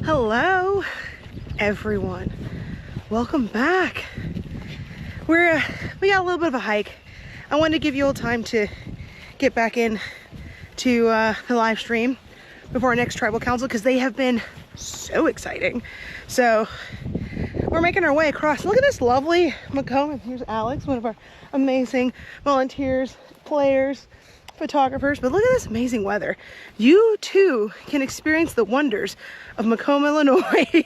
Hello, everyone. Welcome back. We got a little bit of a hike. I wanted to give you all time to get back in to the live stream before our next tribal council because they have been so exciting. So we're making our way across. Look at this lovely Macomb. Here's Alex, one of our amazing volunteers, players, photographers. But look at this amazing weather. You too can experience the wonders of Macomb, Illinois.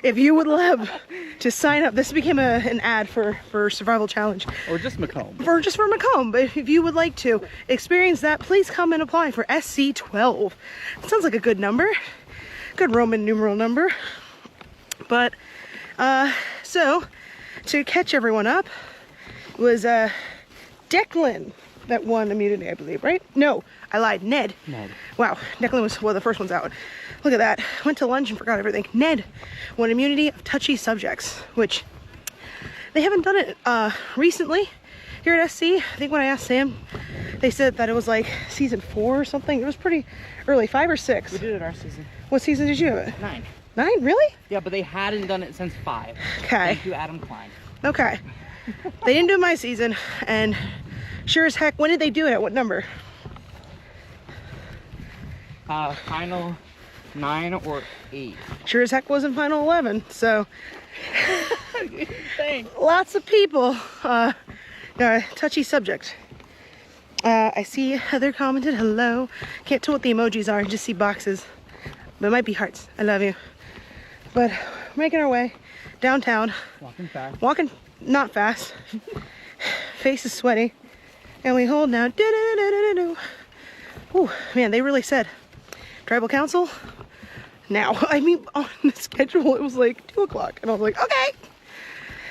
If you would love to sign up, this became an ad for Survival Challenge. Or just Macomb. Just for Macomb. But if you would like to experience that, please come and apply for SC12. Sounds like a good number. Good Roman numeral number. But, so, to catch everyone up, it was Declan that won immunity, I believe, right? No, I lied. Ned. Wow, Declan was one of the first ones out. Look at that. Went to lunch and forgot everything. Ned won immunity of touchy subjects, which they haven't done it recently here at SC. I think when I asked Sam, they said that it was like season 4 or something. It was pretty early, 5 or 6. We did it our season. What season did you have it? 9. 9, really? Yeah, but they hadn't done it since 5. Okay. Thank you, Adam Klein. Okay. They didn't do my season, and sure as heck, when did they do it? At what number? Final 9 or 8. Sure as heck wasn't final 11, so Thanks. lots of people touchy subject. I see Heather commented hello. Can't tell what the emojis are, just see boxes, but it might be hearts. I love you. But we're making our way downtown. Walking fast. Walking not fast. Face is sweaty, and we hold now. Ooh, man, they really said tribal council now. I mean, on the schedule it was like 2 o'clock, and I was like, okay.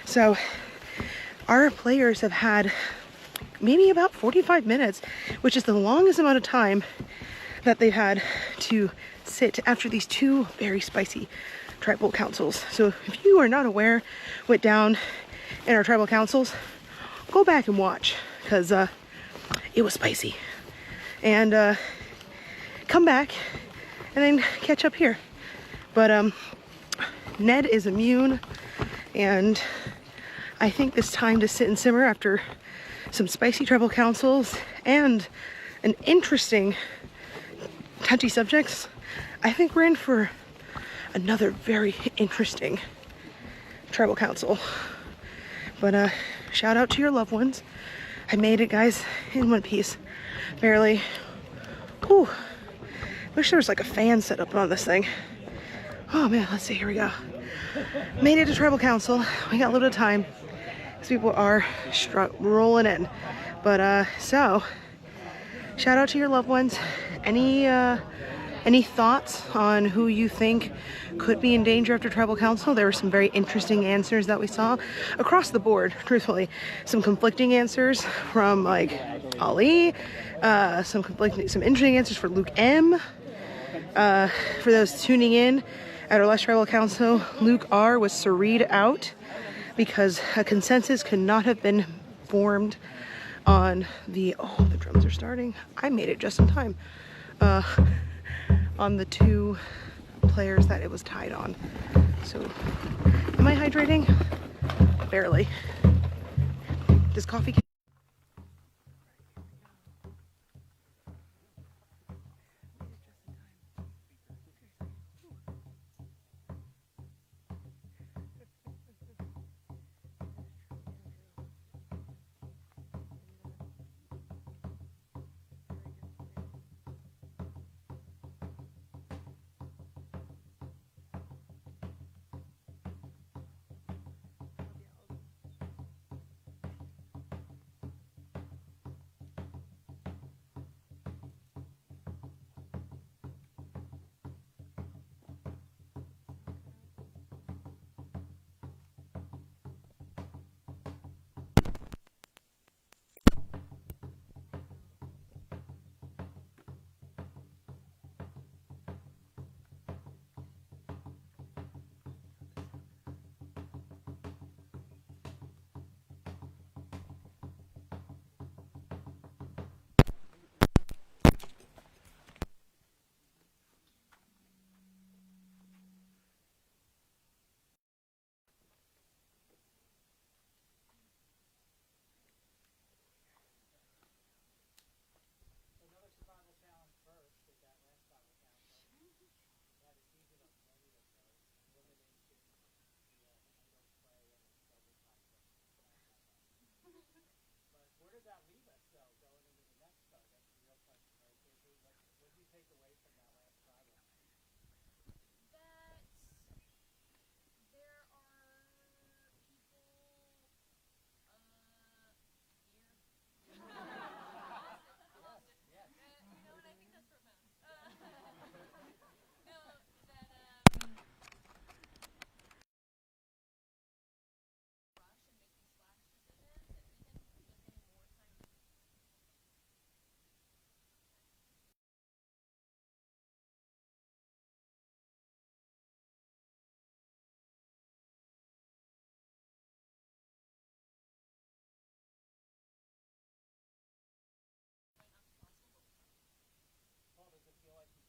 So our players have had maybe about 45 minutes, which is the longest amount of time that they've had to sit after these 2 very spicy tribal councils. So if you are not aware what down in our tribal councils, go back and watch, because it was spicy. And come back and then catch up here. But Ned is immune, and I think it's time to sit and simmer after some spicy tribal councils and an interesting touchy subjects. I think we're in for another very interesting tribal council. But shout out to your loved ones. I made it, guys, in one piece, barely. Whew. Wish there was like a fan set up on this thing. Oh man, let's see, here we go. Made it to tribal council. We got a little time. These people are rolling in. But so, shout out to your loved ones. Any thoughts on who you think could be in danger after tribal council? There were some very interesting answers that we saw across the board, truthfully. Some conflicting answers from like Ali, some interesting answers for Luke M. For those tuning in at our last tribal council, Luke R was serried out because a consensus could not have been formed on the drums are starting. I made it just in time. On the 2 players that it was tied on. So, am I hydrating? Barely. Does coffee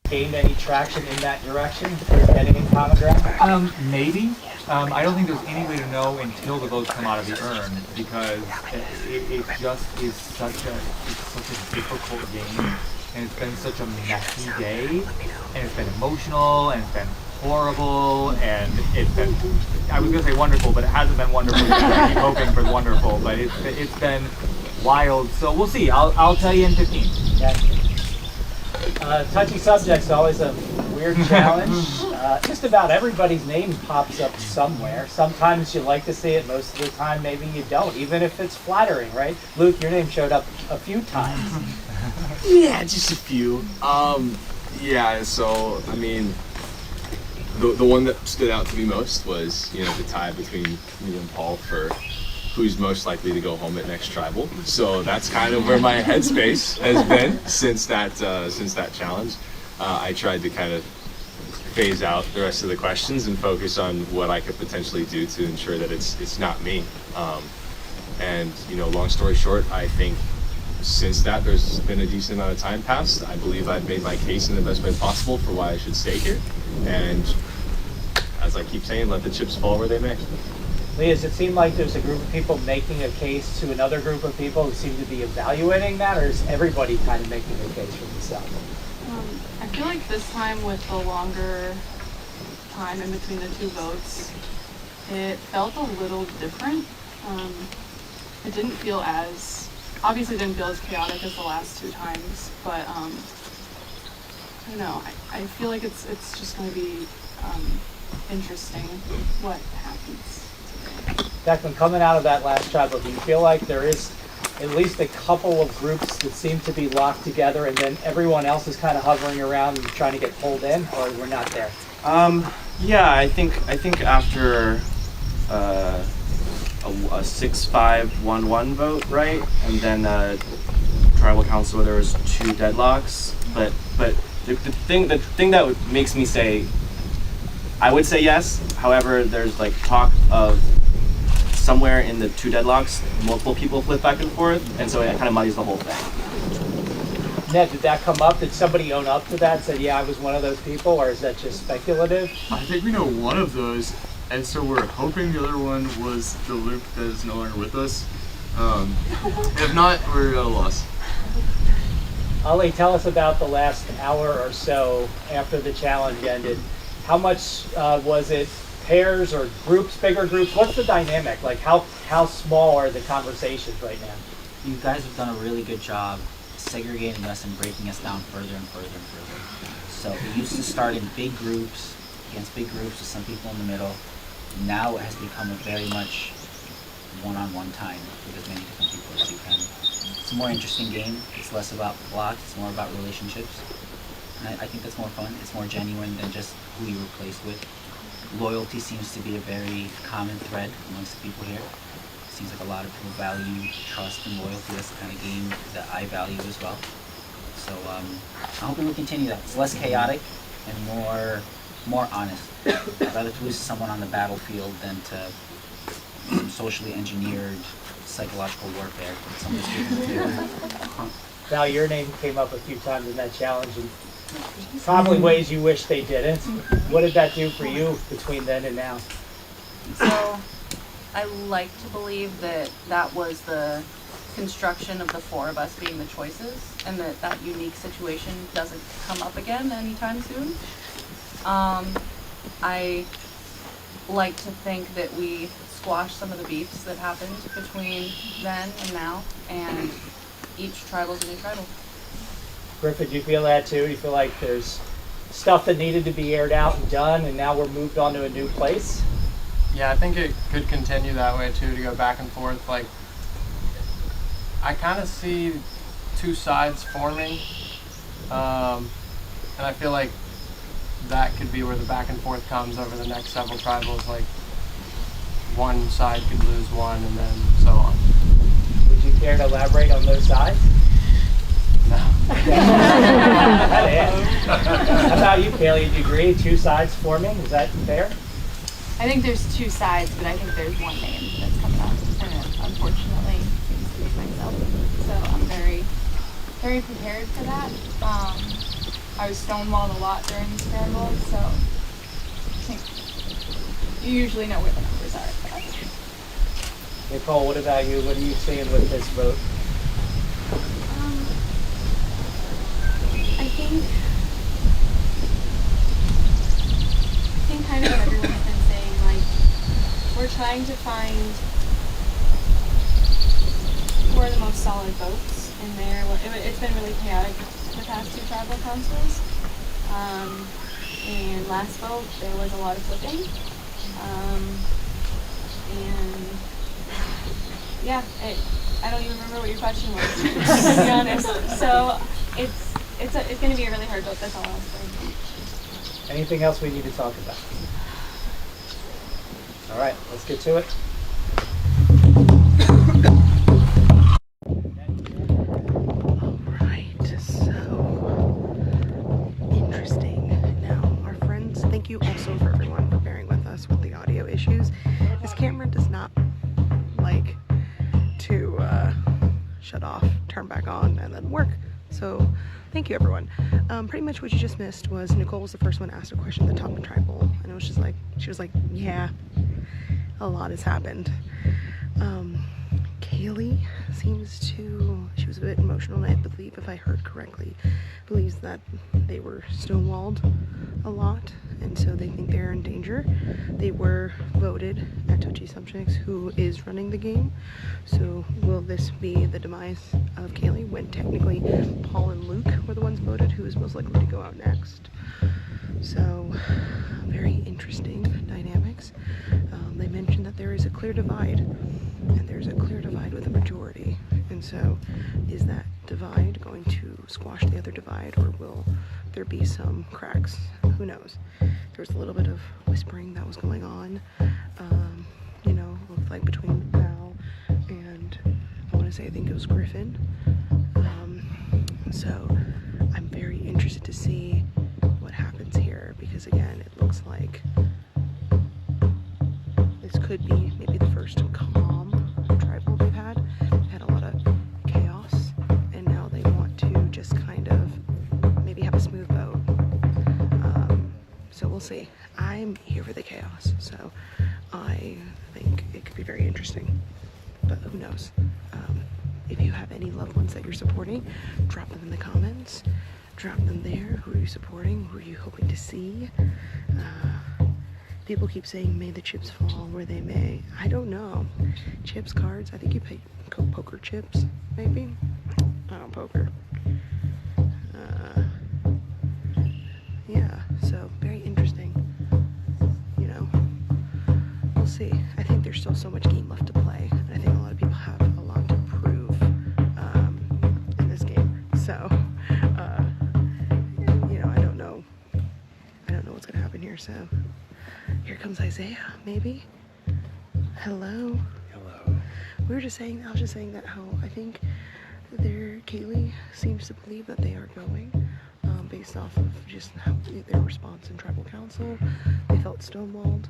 gained any traction in that direction for getting in common ground? Maybe. I don't think there's any way to know until the votes come out of the urn, because it just is such a difficult game, and it's been such a messy day, and it's been emotional, and it's been horrible, and it's been, I was gonna say wonderful, but it hasn't been wonderful yet. I keep hoping for the wonderful, but it's been wild. So we'll see. I'll tell you in 15. Okay. Touchy subject's always a weird challenge. Just about everybody's name pops up somewhere. Sometimes you like to see it, most of the time maybe you don't, even if it's flattering, right? Luke, your name showed up a few times. Yeah, just a few. Yeah, so, I mean, the one that stood out to me most was, you know, the tie between me and Paul for who's most likely to go home at next tribal. So that's kind of where my headspace has been since that challenge. I tried to kind of phase out the rest of the questions and focus on what I could potentially do to ensure that it's not me. And you know, long story short, I think since that there's been a decent amount of time passed. I believe I've made my case in the best way possible for why I should stay here. And as I keep saying, let the chips fall where they may. Lee, does it seem like there's a group of people making a case to another group of people who seem to be evaluating that, or is everybody kind of making a case for themselves? I feel like this time with the longer time in between the two votes, it felt a little different. It didn't feel as, obviously didn't feel as chaotic as the last two times, but I don't know, I feel like it's just going to be interesting what happens. Declan, coming out of that last tribal, do you feel like there is at least a couple of groups that seem to be locked together and then everyone else is kind of hovering around and trying to get pulled in, or we're not there? Yeah, I think after a 6-5-1-1 vote, right? And then tribal council, there was 2 deadlocks. But the thing that makes me say, I would say yes. However, there's like talk of somewhere in the 2 deadlocks, multiple people flip back and forth, and so it kind of muddies the whole thing. Ned, did that come up? Did somebody own up to that? Say, yeah, I was one of those people, or is that just speculative? I think we know one of those, and so we're hoping the other one was the Luke that is no longer with us. If not, we're at a loss. Ali, tell us about the last hour or so after the challenge ended. How much was it pairs or groups, bigger groups? What's the dynamic? Like how small are the conversations right now? You guys have done a really good job segregating us and breaking us down further and further and further. So we used to start in big groups, against big groups with some people in the middle. Now it has become a very much one-on-one time with as many different people as you can. It's a more interesting game. It's less about blocks, it's more about relationships. And I think that's more fun. It's more genuine than just who you were placed with. Loyalty seems to be a very common thread amongst the people here. It seems like a lot of people value trust and loyalty. That's the kind of game that I value as well. So I'm hoping we'll continue that. It's less chaotic and more honest. I'd rather to lose someone on the battlefield than to some socially engineered psychological warfare. Some of these people do. Now your name came up a few times in that challenge, and probably ways you wish they didn't. What did that do for you between then and now? So I like to believe that that was the construction of the 4 of us being the choices, and that unique situation doesn't come up again anytime soon. I like to think that we squashed some of the beefs that happened between then and now, and each tribal's a new tribal. Griffin, do you feel that too? Do you feel like there's stuff that needed to be aired out and done, and now we're moved on to a new place? Yeah, I think it could continue that way too, to go back and forth. Like, I kind of see 2 sides forming, and I feel like that could be where the back and forth comes over the next several tribals. Like, one side could lose one, and then so on. Would you care to elaborate on those sides? No. How about you, Kaylee? Do you agree? 2 sides forming? Is that fair? I think there's 2 sides, but I think there's one name that's coming up, and it unfortunately seems to be myself. So I'm very, very prepared for that. I was stonewalled a lot during the scramble, so I think you usually know where the numbers are. Nicole, what about you? What are you seeing with this vote? I think kind of what everyone's been saying, like, we're trying to find who are the most solid votes in there. It's been really chaotic the past two tribal councils. And last vote, there was a lot of flipping. And yeah, I don't even remember what your question was, to be honest. So it's going to be a really hard vote. That's all I'll say. Anything else we need to talk about? All right, let's get to it. All right, so interesting. Now, our friends, thank you also for everyone for bearing with us with the audio issues. This camera does not like to shut off, turn back on, and then work. So thank you, everyone. Pretty much what you just missed was Nicole was the first one to ask a question at the top of tribal, and it was just like, she was like, yeah, a lot has happened. Kaylee seems to, she was a bit emotional, and I believe, if I heard correctly, believes that they were stonewalled a lot, and so they think they're in danger. They were voted at Touchy Subjects, who is running the game. So will this be the demise of Kaylee when technically Paul and Luke were the ones voted, who is most likely to go out next? So very interesting dynamics. They mentioned that there is a clear divide, and there's a clear divide with a majority. And so is that divide going to squash the other divide, or will there be some cracks? Who knows? There was a little bit of whispering that was going on, you know, like between Val and, I want to say, I think it was Griffin. So I'm very interested to see what happens here, because again, it looks like this could be maybe the first calm tribal they've had. Had a lot of chaos, and now they want to just kind of maybe have a smooth vote. So we'll see. I'm here for the chaos, so I think it could be very interesting, but who knows. If you have any loved ones that you're supporting, drop them in the comments. Drop them there. Who are you supporting? Who are you hoping to see? People keep saying, may the chips fall where they may. I don't know. Chips, cards, I think you pay poker chips, maybe? Oh, poker. Yeah, so very interesting. You know, we'll see. I think there's still so much game left to play, and I think a lot of people have a lot to prove in this game. So, you know, I don't know what's gonna happen here. So here comes Isaiah, maybe. Hello. Hello. I was just saying that how I think Kaylee seems to believe that they are going, based off of just how their response in tribal council. They felt stonewalled.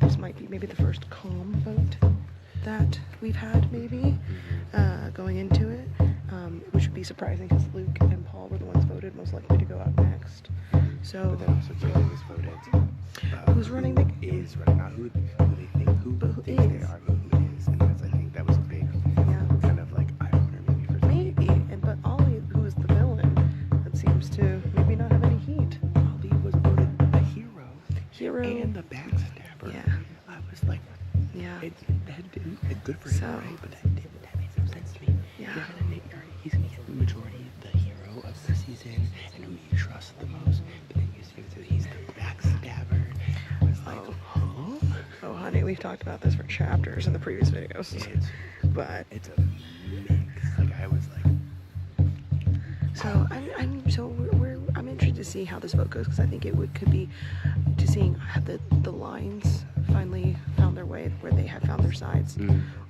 This might be maybe the first calm vote that we've had, maybe, going into it, which would be surprising because Luke and Paul were the ones voted most likely to go out next. So, But then also Kaylee was voted. who's running the Is running, not who they think, who thinks they are, but who is. And that's, I think that was a big kind of like eye-opener maybe for some maybe, but Ollie, who is the villain, that seems to maybe not have any heat. Ollie was voted a hero. Hero. And the backstabber. Yeah. I was like, Yeah. it's good for him, right? But that made some sense to me. Yeah. He's gonna get the majority of the hero of the season and who you trust the most. But then you see that he's the backstabber. I was like, huh? Oh, honey, we've talked about this for chapters in the previous videos. But it's a mix. Like I was like, so I'm interested to see how this vote goes, because I think could be to seeing have the lines finally found their way where they have found their sides,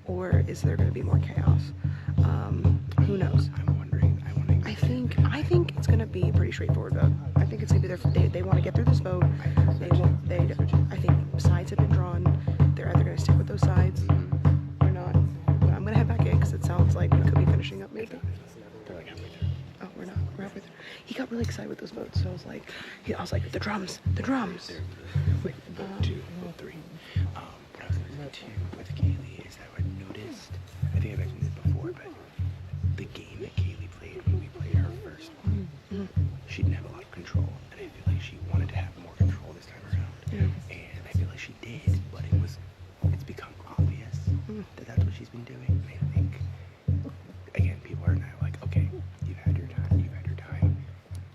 or is there going to be more chaos? Who knows? I'm wondering. I think it's going to be a pretty straightforward vote. I think it's going to be they want to get through this vote. I think sides have been drawn. They're either going to stick with those sides or not. But I'm going to head back in because it sounds like we could be finishing up maybe. They're like halfway through. Oh, we're not. He got really excited with those votes, so I was like, the drums. Wait, vote 2, vote 3. What I was gonna say too with Kaylee is that I noticed, I think I mentioned this before, but the game that Kaylee played when we played her first one, she didn't have a lot of control, and I feel like she wanted to have more control this time around. And I feel like she did, but it's become obvious that that's what she's been doing. And I think, again, people are now like, okay, you've had your time.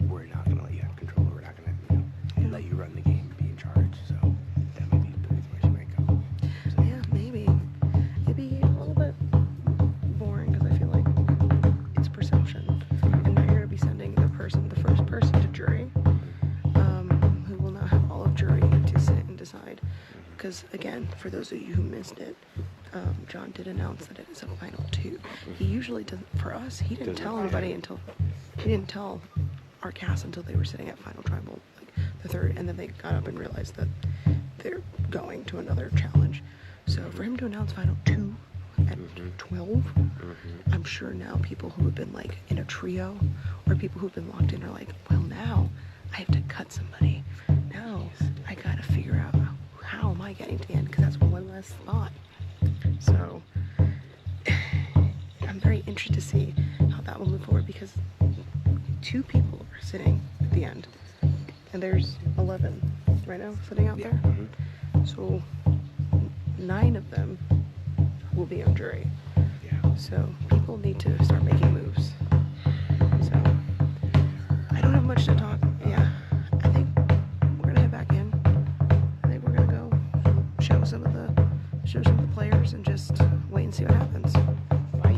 We're not gonna let you have control. We're not gonna, let you run the game and be in charge. So that might be the reason why she might go. So. Yeah, maybe. It'd be a little bit boring because I feel like it's perception, and now you're gonna be sending the first person to jury, who will now have all of jury to sit and decide. Because again, for those of you who missed it, John did announce that it is a final 2. He usually doesn't. For us, he didn't tell anybody until he didn't tell our cast until they were sitting at final tribal, like the 3rd, and then they got up and realized that they're going to another challenge. So for him to announce final 2 at 12, I'm sure now people who have been like in a trio or people who've been locked in are like, well, now I have to cut somebody. Now I gotta figure out how am I getting to the end, because that's one less spot. So I'm very interested to see how that will move forward, because 2 people are sitting at the end, and there's 11 right now sitting out there. So 9 of them will be on jury. So people need to start making moves. So I don't have much to talk. Yeah, I think we're gonna head back in. I think we're gonna go show some of the players and just wait and see what happens. Bye.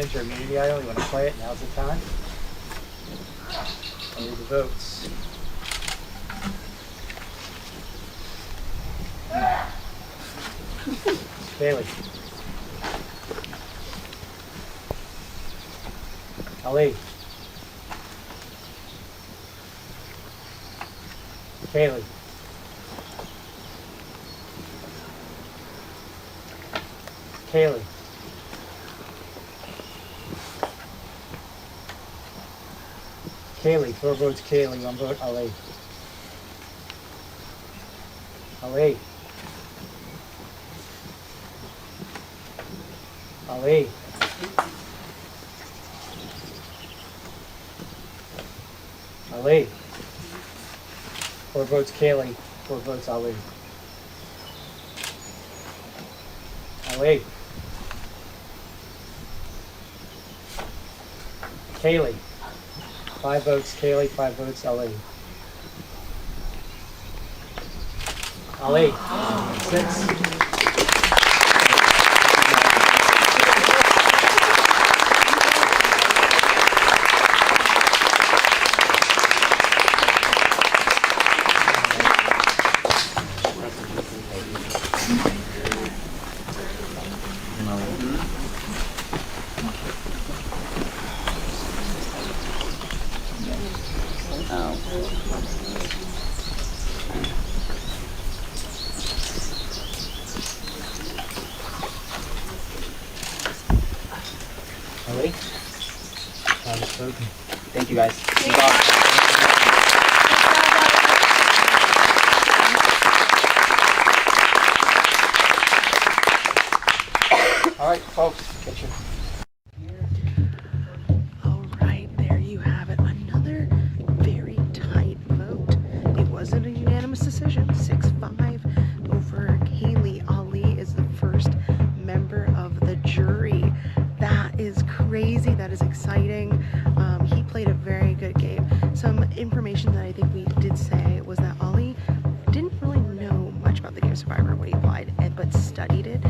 Pins your immunity idol. You want to play it? Now's the time. Here are the votes. Kaylee. Ali. Kaylee. Kaylee. Kaylee, 4 votes Kaylee, 1 vote Ali. Ali. Ali. Ali. 4 votes Kaylee, 4 votes Ali. Ali. Kaylee. 5 votes Kaylee, 5 votes Ali. Ali. 6. Ali. Time is spoken. Thank you guys. All right, folks, get your. All right, there you have it. Another very tight vote. It wasn't a unanimous decision. 6-5 over Kaylee. Ali is the first member of the jury. That is crazy. That is exciting. He played a very good game. Some information that I think we did say was that Ali didn't really know much about the game Survivor when he applied, but studied it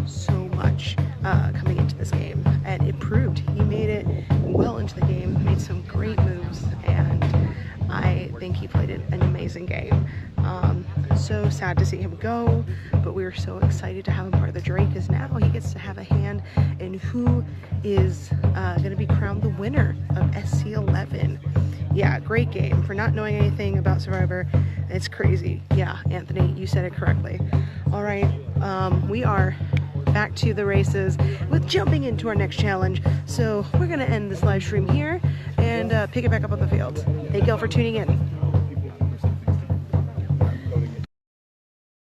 so much coming into this game, and it proved. He made it well into the game, made some great moves, and I think he played an amazing game. So sad to see him go, but we were so excited to have him part of the jury because now he gets to have a hand in who is going to be crowned the winner of SC11. Yeah, great game. For not knowing anything about Survivor, it's crazy. Yeah, Anthony, you said it correctly. All right, we are back to the races with jumping into our next challenge. So we're going to end this live stream here and pick it back up on the field. Thank y'all for tuning in.